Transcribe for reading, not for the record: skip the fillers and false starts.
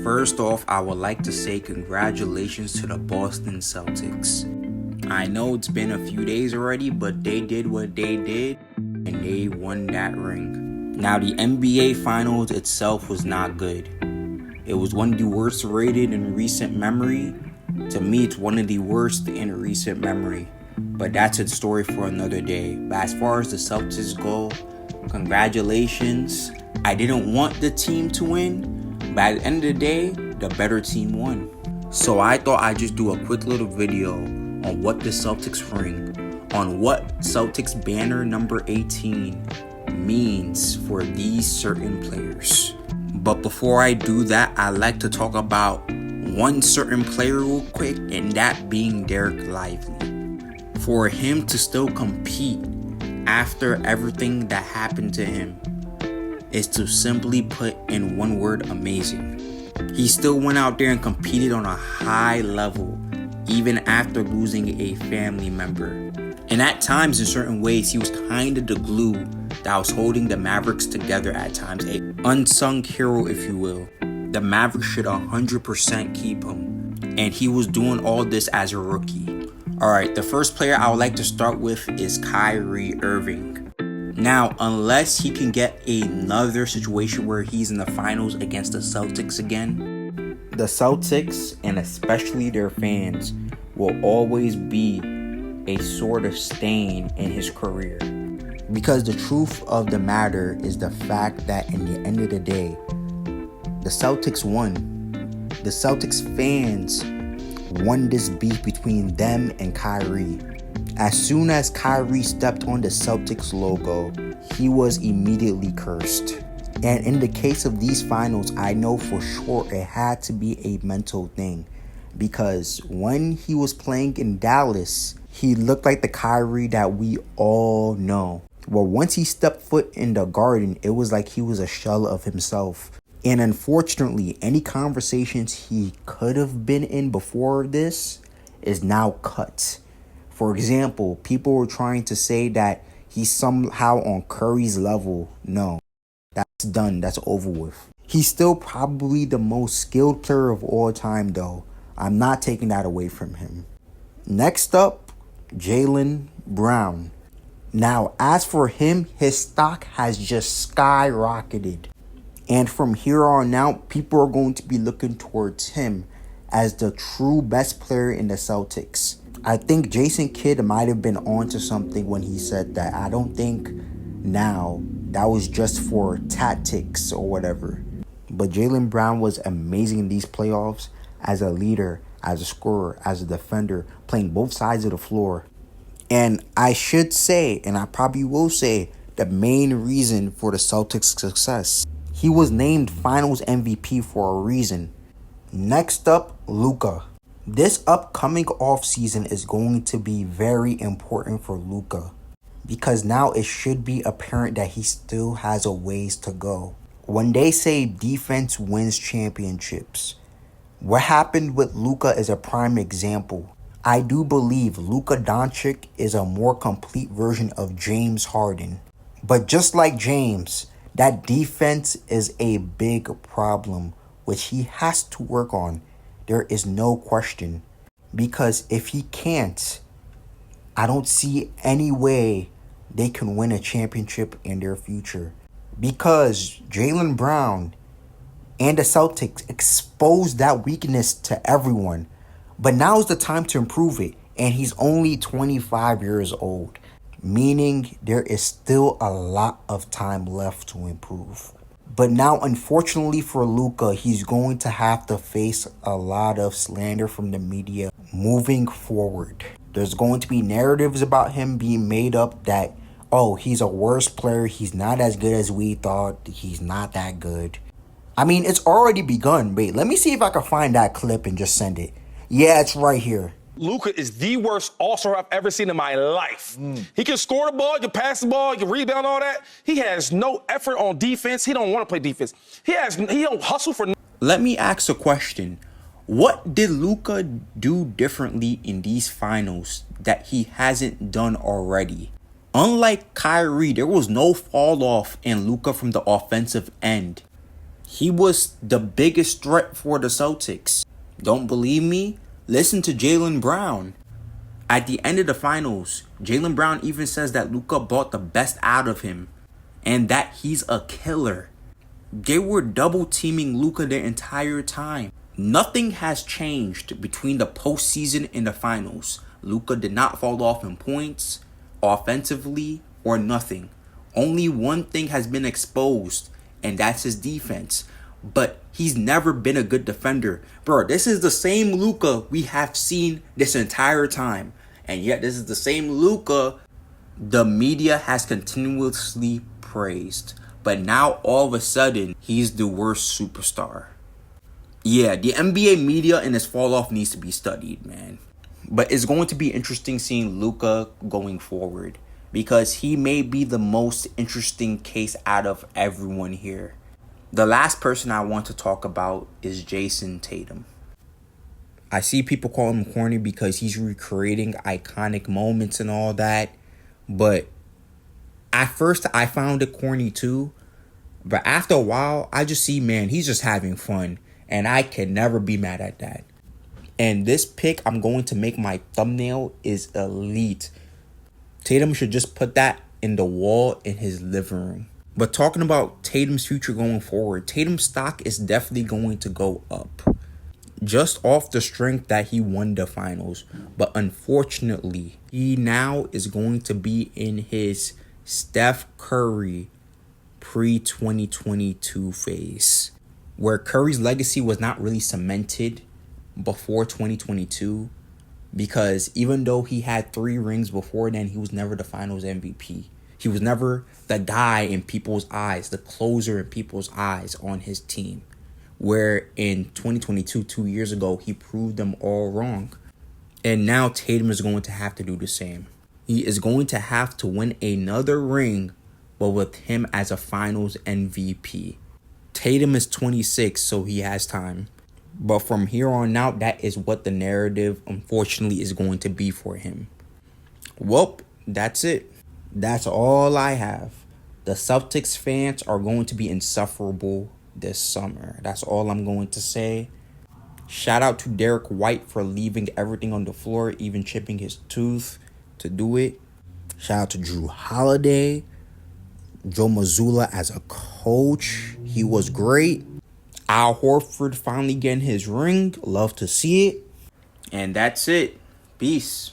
First off, I would like to say congratulations to the Boston Celtics. I know it's been a few days already, but they did what they did and they won that ring. Now, the NBA Finals itself was not good. It was one of the worst rated in recent memory. To me, it's one of the worst in recent memory. But that's a story for another day. But as far as the Celtics go, congratulations. I didn't want the team to win, but at the end of the day, the better team won. So I thought I'd just do a quick little video on what the Celtics ring, on what Celtics banner number 18 means for these certain players. But before I do that, I'd like to talk about one certain player real quick, and that being Derek Lively. For him to still compete after everything that happened to him is to simply put in one word, amazing. He still went out there and competed on a high level, even after losing a family member. And at times, in certain ways, he was kind of the glue that was holding the Mavericks together at times. An unsung hero, if you will. The Mavericks should 100% keep him. And he was doing all this as a rookie. Alright, the first player I would like to start with is Kyrie Irving. Now, unless he can get another situation where he's in the finals against the Celtics again, the Celtics, and especially their fans, will always be a sort of stain in his career. Because the truth of the matter is the fact that in the end of the day, the Celtics won. The Celtics fans won this beef between them and Kyrie. As soon as Kyrie stepped on the Celtics logo, he was immediately cursed. And in the case of these finals, I know for sure it had to be a mental thing. Because when he was playing in Dallas, he looked like the Kyrie that we all know. Well, once he stepped foot in the Garden, it was like he was a shell of himself. And unfortunately, any conversations he could have been in before this is now cut. For example, people were trying to say that he's somehow on Curry's level. No, that's done. That's over with. He's still probably the most skilled player of all time, though. I'm not taking that away from him. Next up, Jaylen Brown. Now, as for him, his stock has just skyrocketed. And from here on out, people are going to be looking towards him as the true best player in the Celtics. I think Jason Kidd might have been onto something when he said that. I don't think now that was just for tactics or whatever. But Jaylen Brown was amazing in these playoffs as a leader, as a scorer, as a defender, playing both sides of the floor. And I should say, and I probably will say, the main reason for the Celtics' success. He was named Finals MVP for a reason. Next up, Luka. This upcoming offseason is going to be very important for Luka, because now it should be apparent that he still has a ways to go. When they say defense wins championships, what happened with Luka is a prime example. I do believe Luka Doncic is a more complete version of James Harden. But just like James, that defense is a big problem, which he has to work on. There is no question. Because if he can't, I don't see any way they can win a championship in their future. Because Jaylen Brown and the Celtics exposed that weakness to everyone. But now's the time to improve it. And he's only 25 years old. Meaning there is still a lot of time left to improve. But now, unfortunately for Luka, he's going to have to face a lot of slander from the media moving forward. There's going to be narratives about him being made up that, oh, he's a worse player. He's not as good as we thought. He's not that good. I mean, it's already begun. Wait, let me see if I can find that clip and just send it. Yeah, it's right here. Luka is the worst all-star I've ever seen in my life. He can score the ball, he can pass the ball, he can rebound, all that. He has no effort on defense. He don't want to play defense. He don't hustle for. Let me ask a question. What did Luka do differently in these finals that he hasn't done already? Unlike Kyrie, there was no fall off in Luka from the offensive end. He was the biggest threat for the Celtics. Don't believe me? Listen to Jaylen Brown. At the end of the finals, Jaylen Brown even says that Luka brought the best out of him and that he's a killer. They were double teaming Luka the entire time. Nothing has changed between the postseason and the finals. Luka did not fall off in points, offensively, or nothing. Only one thing has been exposed, and that's his defense. But he's never been a good defender. Bro, this is the same Luka we have seen this entire time. And yet this is the same Luka the media has continuously praised. But now all of a sudden, he's the worst superstar. Yeah, the NBA media and his fall off needs to be studied, man. But it's going to be interesting seeing Luka going forward, because he may be the most interesting case out of everyone here. The last person I want to talk about is Jason Tatum. I see people call him corny because he's recreating iconic moments and all that. But at first I found it corny too. But after a while, I just see, man, he's just having fun. And I can never be mad at that. And this pick I'm going to make my thumbnail is elite. Tatum should just put that in the wall in his living room. But talking about Tatum's future going forward, Tatum's stock is definitely going to go up. Just off the strength that he won the finals. But unfortunately, he now is going to be in his Steph Curry pre-2022 phase, where Curry's legacy was not really cemented before 2022, because even though he had 3 rings before then, he was never the finals MVP. He was never the guy in people's eyes, the closer in people's eyes on his team, where in 2022, 2 years ago, he proved them all wrong. And now Tatum is going to have to do the same. He is going to have to win another ring, but with him as a finals MVP. Tatum is 26, so he has time. But from here on out, that is what the narrative, unfortunately, is going to be for him. Well, that's it. That's all I have. The Celtics fans are going to be insufferable this summer. That's all I'm going to say. Shout out to Derek White for leaving everything on the floor, even chipping his tooth to do it. Shout out to Drew Holiday. Joe Mazzulla as a coach. He was great. Al Horford finally getting his ring. Love to see it. And that's it. Peace.